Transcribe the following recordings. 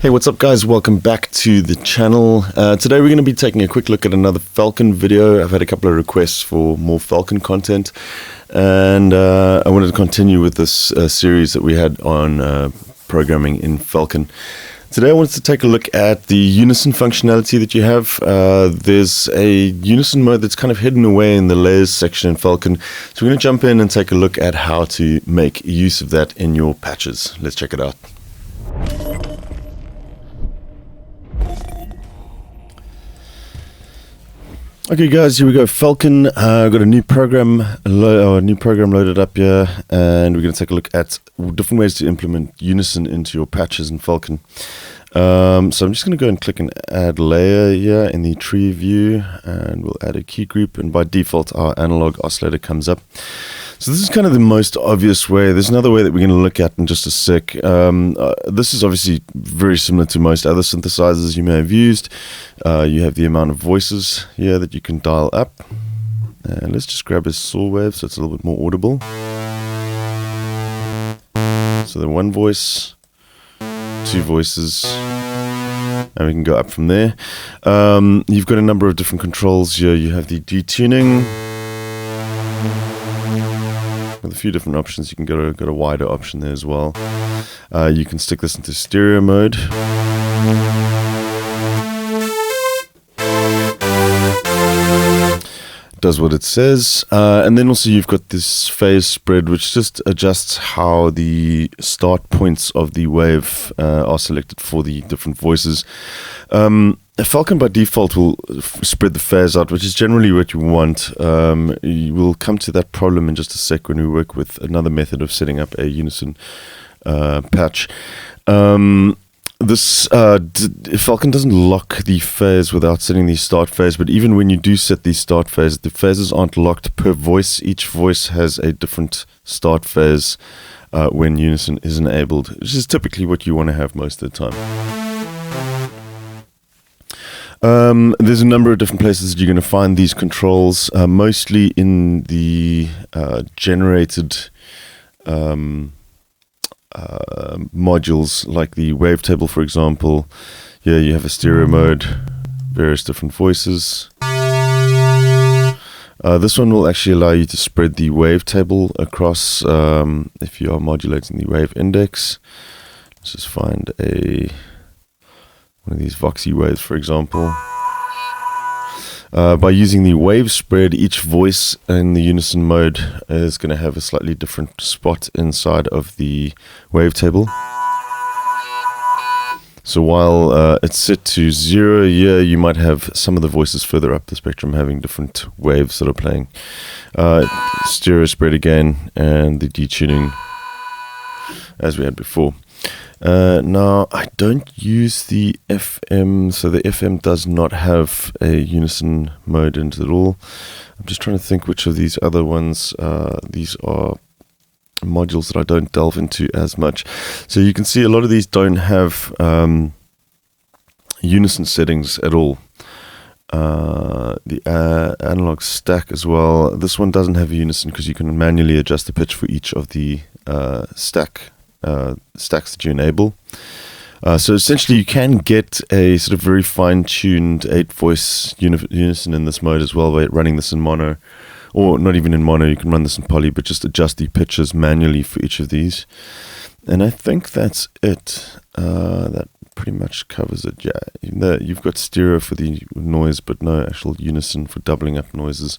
Hey, what's up guys? Welcome back to the channel. Today we're going to be taking a quick look at another Falcon video. I've had a couple of requests for more Falcon content, and I wanted to continue with this series that we had on programming in Falcon. Today I wanted to take a look at the Unison functionality that you have. There's a Unison mode that's kind of hidden away in the layers section in Falcon. So we're going to jump in and take a look at how to make use of that in your patches. Let's check it out. Okay guys, here we go. Falcon. I've got a new program loaded up here, and we're going to take a look at different ways to implement Unison into your patches in Falcon. So I'm just going to go and click an add layer here in the tree view, and we'll add a key group, and by default our analog oscillator comes up. So this is kind of the most obvious way. There's another way that we're going to look at in just a sec. This is obviously very similar to most other synthesizers you may have used. You have the amount of voices here that you can dial up. And let's just grab a saw wave so it's a little bit more audible. So the one voice, two voices, and we can go up from there. You've got a number of different controls here. You have the detuning with a few different options. You can go to a wider option there as well. You can stick this into stereo mode. Does what it says, and then also you've got this phase spread, which just adjusts how the start points of the wave are selected for the different voices. Falcon by default will spread the phase out, which is generally what you want. You will come to that problem in just a sec when we work with another method of setting up a Unison patch. This Falcon doesn't lock the phase without setting the start phase, but even when you do set the start phase, the phases aren't locked per voice. Each voice has a different start phase when Unison is enabled, which is typically what you want to have most of the time. There's a number of different places that you're going to find these controls, mostly in the generated modules, like the wavetable, for example. Here you have a stereo mode, various different voices. This one will actually allow you to spread the wavetable across if you are modulating the wave index. Let's just find one of these voxy waves, for example. By using the wave spread, each voice in the Unison mode is going to have a slightly different spot inside of the wavetable. So while it's set to 0 here, you might have some of the voices further up the spectrum having different waves that are playing. Stereo spread again, and the detuning as we had before. Now, I don't use the FM, so the FM does not have a Unison mode in it at all. I'm just trying to think which of these other ones, these are modules that I don't delve into as much. So you can see a lot of these don't have Unison settings at all. The analog stack as well. This one doesn't have a Unison because you can manually adjust the pitch for each of the stacks that you enable. So essentially you can get a sort of very fine-tuned 8-voice Unison in this mode as well by running this in mono, or not even in mono. You can run this in poly, but just adjust the pitches manually for each of these. And I think that's it. That pretty much covers it. Yeah, you've got stereo for the noise, but no actual Unison for doubling up noises.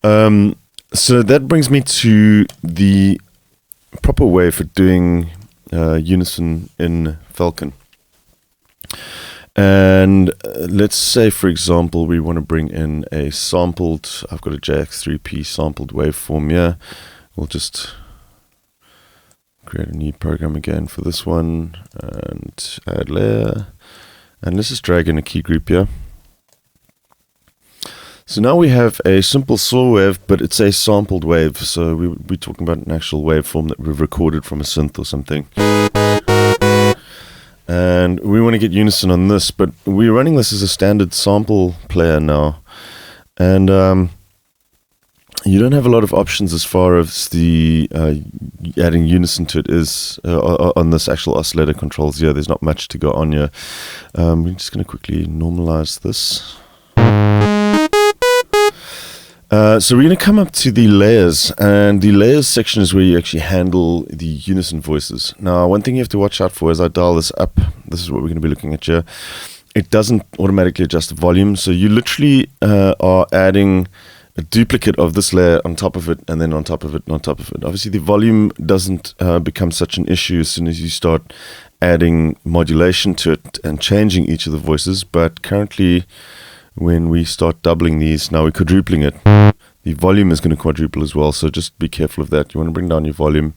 So that brings me to the proper way for doing Unison in Falcon. And let's say, for example, we want to bring in a sampled, I've got a JX3P sampled waveform here. We'll just create a new program again for this one and add layer, and let's just drag in a key group here. So now we have a simple saw wave, but it's a sampled wave. So we're talking about an actual waveform that we've recorded from a synth or something. And we want to get Unison on this, but we're running this as a standard sample player now. And you don't have a lot of options as far as the adding unison to it is on this actual oscillator controls here. There's not much to go on here. We're just going to quickly normalize this. So we're going to come up to the layers, and the layers section is where you actually handle the unison voices. Now, one thing you have to watch out for as I dial this up, this is what we're going to be looking at here. It doesn't automatically adjust the volume, so you literally are adding a duplicate of this layer on top of it, and then on top of it, and on top of it. Obviously, the volume doesn't become such an issue as soon as you start adding modulation to it and changing each of the voices, but currently, when we start doubling these, now we're quadrupling it, the volume is going to quadruple as well, so just be careful of that. You want to bring down your volume,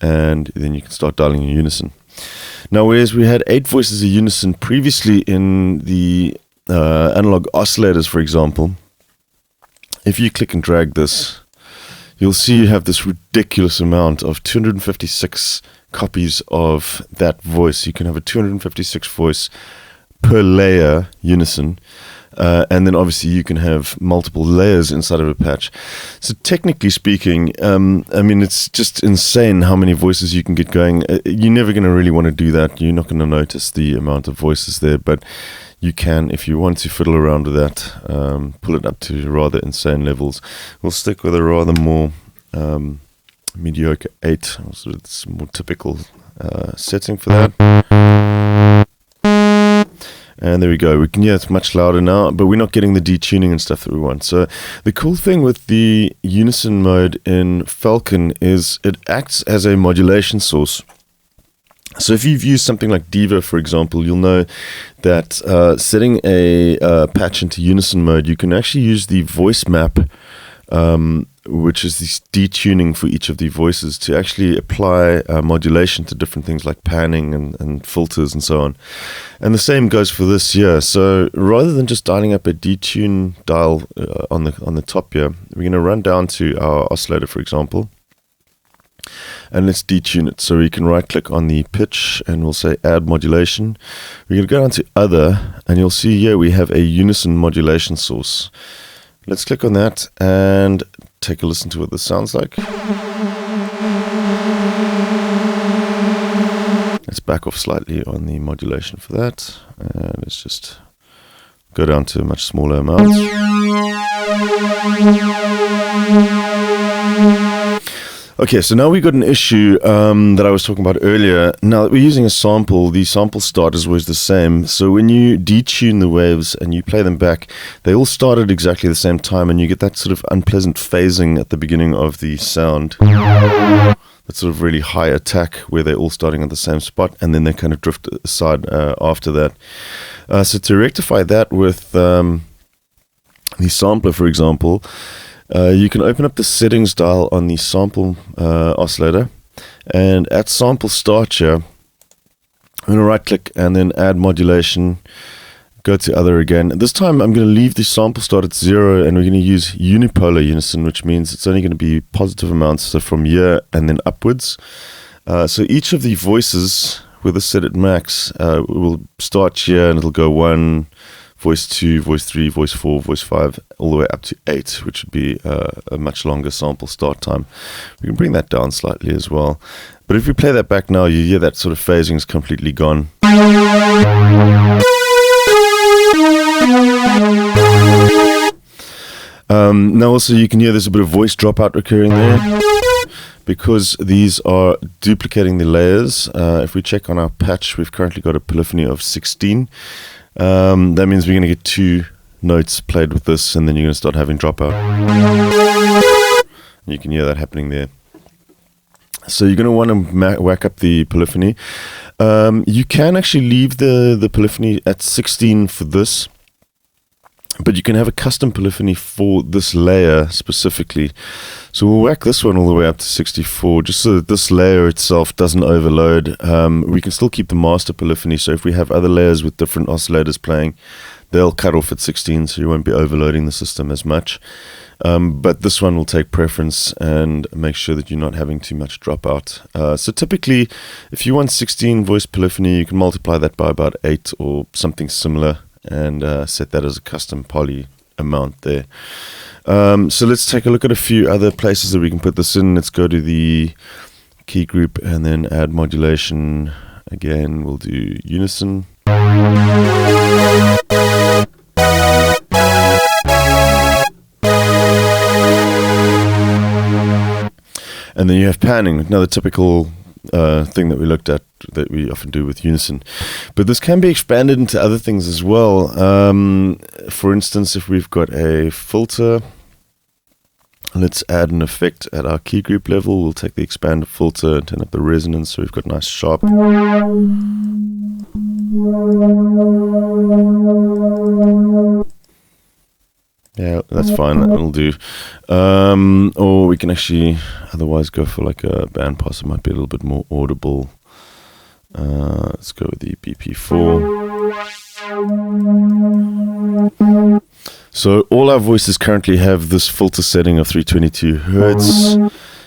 and then you can start dialing in unison. Now, whereas we had 8 voices of unison previously in the analog oscillators, for example, if you click and drag this, you'll see you have this ridiculous amount of 256 copies of that voice. You can have a 256 voice per layer unison, and then obviously you can have multiple layers inside of a patch. So technically speaking, I mean, it's just insane how many voices you can get going. You're never going to really want to do that. You're not going to notice the amount of voices there, but you can, if you want to fiddle around with that, pull it up to rather insane levels. We'll stick with a rather more mediocre 8, so it's a more typical setting for that. And there we go. We can hear it's much louder now, but we're not getting the detuning and stuff that we want. So the cool thing with the unison mode in Falcon is it acts as a modulation source. So if you've used something like Diva, for example, you'll know that setting a patch into unison mode, you can actually use the voice map, which is this detuning for each of the voices, to actually apply modulation to different things like panning and filters and so on. And the same goes for this here. So rather than just dialing up a detune dial on the top here, we're going to run down to our oscillator, for example. And let's detune it. So we can right click on the pitch and we'll say add modulation. We're going to go down to other, and you'll see here we have a unison modulation source. Let's click on that and take a listen to what this sounds like. Let's back off slightly on the modulation for that. And let's just go down to a much smaller amount. Okay, so now we've got an issue that I was talking about earlier. Now that we're using a sample, the sample start is always the same. So when you detune the waves and you play them back, they all start at exactly the same time, and you get that sort of unpleasant phasing at the beginning of the sound. That sort of really high attack where they're all starting at the same spot, and then they kind of drift aside after that. So to rectify that with the sampler, for example, you can open up the settings dial on the sample oscillator, and at sample start here, I'm going to right click and then add modulation, go to other again. This time I'm going to leave the sample start at 0, and we're going to use unipolar unison, which means it's only going to be positive amounts, so from here and then upwards. So each of the voices with this set at max will start here, and it'll go 1, voice 2, voice 3, voice 4, voice 5, all the way up to 8, which would be a much longer sample start time. We can bring that down slightly as well. But if we play that back now, you hear that sort of phasing is completely gone. Now also you can hear there's a bit of voice dropout occurring there, because these are duplicating the layers. If we check on our patch, we've currently got a polyphony of 16. That means we're going to get 2 notes played with this, and then you're going to start having dropout. You can hear that happening there. So you're going to want to whack up the polyphony. You can actually leave the polyphony at 16 for this, but you can have a custom polyphony for this layer specifically. So we'll whack this one all the way up to 64, just so that this layer itself doesn't overload. We can still keep the master polyphony, so if we have other layers with different oscillators playing, they'll cut off at 16, so you won't be overloading the system as much. But this one will take preference and make sure that you're not having too much dropout. So typically, if you want 16 voice polyphony, you can multiply that by about 8 or something similar, and set that as a custom poly amount there. So let's take a look at a few other places that we can put this in. Let's go to the key group and then add modulation. Again, we'll do Unison. And then you have panning, another typical thing that we looked at that we often do with Unison. But this can be expanded into other things as well. For instance, if we've got a filter, let's add an effect at our key group level. We'll take the expander filter and turn up the resonance so we've got nice sharp. Yeah, that's fine. That'll do. Or we can actually otherwise go for like a band pass. It might be a little bit more audible. Let's go with the BP4. So all our voices currently have this filter setting of 322 Hertz.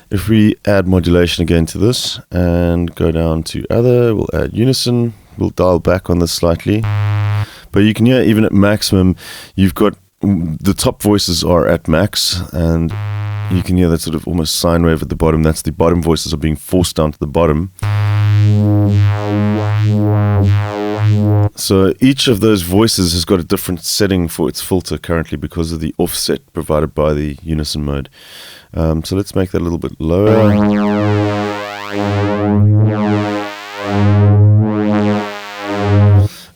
If we add modulation again to this and go down to other, we'll add Unison. We'll dial back on this slightly. But you can hear even at maximum, you've got the top voices are at max, and you can hear that sort of almost sine wave at the bottom. That's the bottom voices are being forced down to the bottom. So each of those voices has got a different setting for its filter currently because of the offset provided by the Unison mode. So let's make that a little bit lower.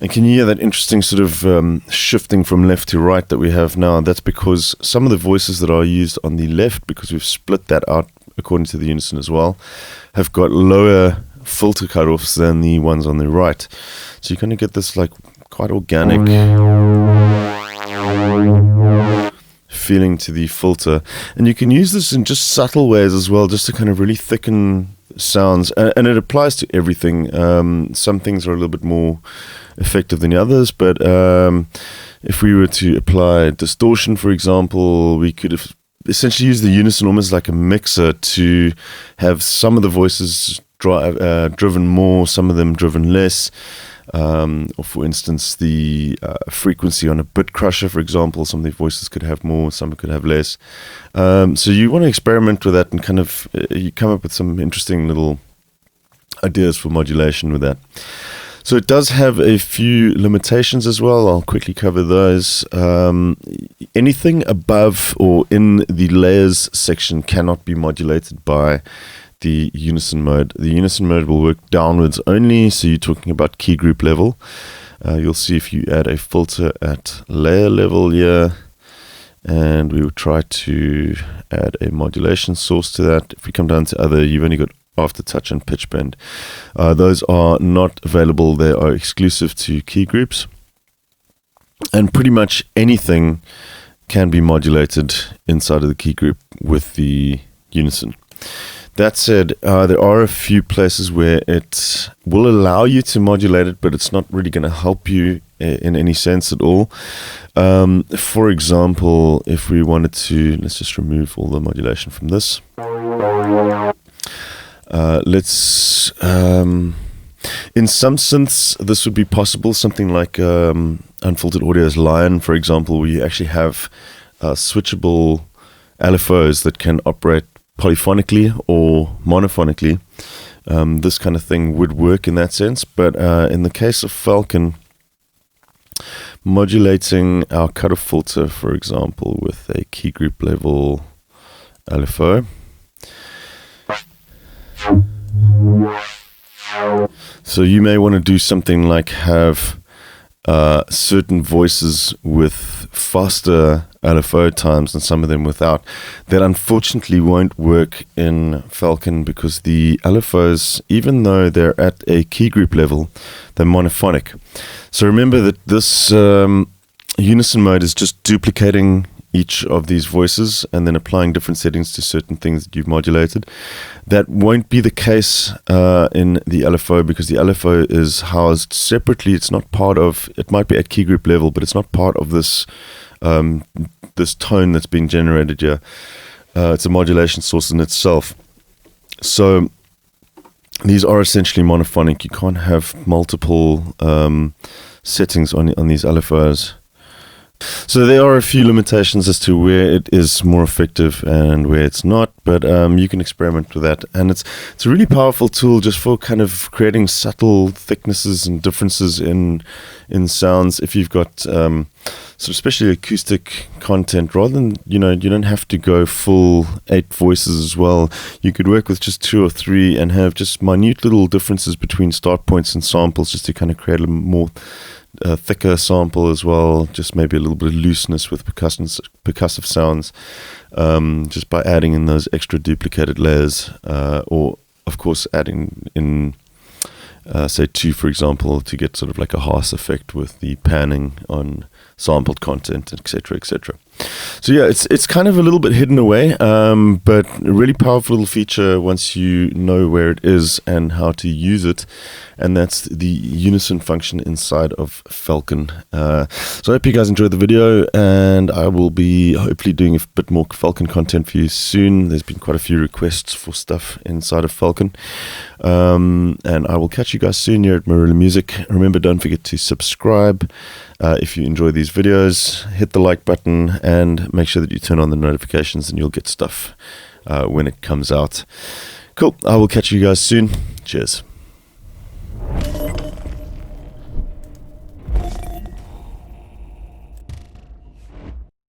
And can you hear that interesting sort of shifting from left to right that we have now? That's because some of the voices that are used on the left, because we've split that out according to the Unison as well, have got lower filter cutoffs than the ones on the right. So you're going to get this like quite organic feeling to the filter. And you can use this in just subtle ways as well, just to kind of really thicken sounds. And it applies to everything. Some things are a little bit more effective than the others, but if we were to apply distortion, for example, we could have essentially used the Unison almost like a mixer to have some of the voices driven more, some of them driven less. Or for instance, the frequency on a bit crusher, for example, some of the voices could have more, some could have less. So you want to experiment with that and kind of you come up with some interesting little ideas for modulation with that. So it does have a few limitations as well. I'll quickly cover those. Anything above or in the layers section cannot be modulated by the Unison mode. The Unison mode will work downwards only, so you're talking about key group level. You'll see if you add a filter at layer level here, and we will try to add a modulation source to that. If we come down to other, you've only got aftertouch and pitch bend. Those are not available. They are exclusive to key groups, and pretty much anything can be modulated inside of the key group with the Unison. That said, there are a few places where it will allow you to modulate it, but it's not really going to help you in any sense at all. For example, if we wanted to, let's just remove all the modulation from this. In some synths, this would be possible. Something like Unfiltered Audio's Lion, for example, where you actually have switchable LFOs that can operate polyphonically or monophonically. This kind of thing would work in that sense, but in the case of Falcon, modulating our cutoff filter, for example, with a key group level LFO, so you may want to do something like have certain voices with faster LFO times and some of them without. That unfortunately won't work in Falcon because the LFOs, even though they're at a key group level, they're monophonic. So remember that this Unison mode is just duplicating each of these voices and then applying different settings to certain things that you've modulated. That won't be the case in the LFO because the LFO is housed separately. It's not part of, it might be at key group level, but it's not part of this this tone that's being generated here. It's a modulation source in itself. So these are essentially monophonic. You can't have multiple settings on these LFOs. So there are a few limitations as to where it is more effective and where it's not, but you can experiment with that. And it's a really powerful tool just for kind of creating subtle thicknesses and differences in sounds. If you've got sort of especially acoustic content, rather than, you don't have to go full 8 voices as well. You could work with just 2 or 3 and have just minute little differences between start points and samples, just to kind of create a more thicker sample as well, just maybe a little bit of looseness with percussive sounds, just by adding in those extra duplicated layers, or of course adding in say 2, for example, to get sort of like a Haas effect with the panning on sampled content, etc., etc. So yeah, it's kind of a little bit hidden away, but a really powerful little feature once you know where it is and how to use it, and that's the Unison function inside of Falcon. So I hope you guys enjoyed the video, and I will be hopefully doing a bit more Falcon content for you soon. There's been quite a few requests for stuff inside of Falcon, and I will catch you guys soon here at Marula Music. Remember, don't forget to subscribe if you enjoy these videos. Hit the like button and make sure that you turn on the notifications, and you'll get stuff when it comes out. Cool. I will catch you guys soon. Cheers.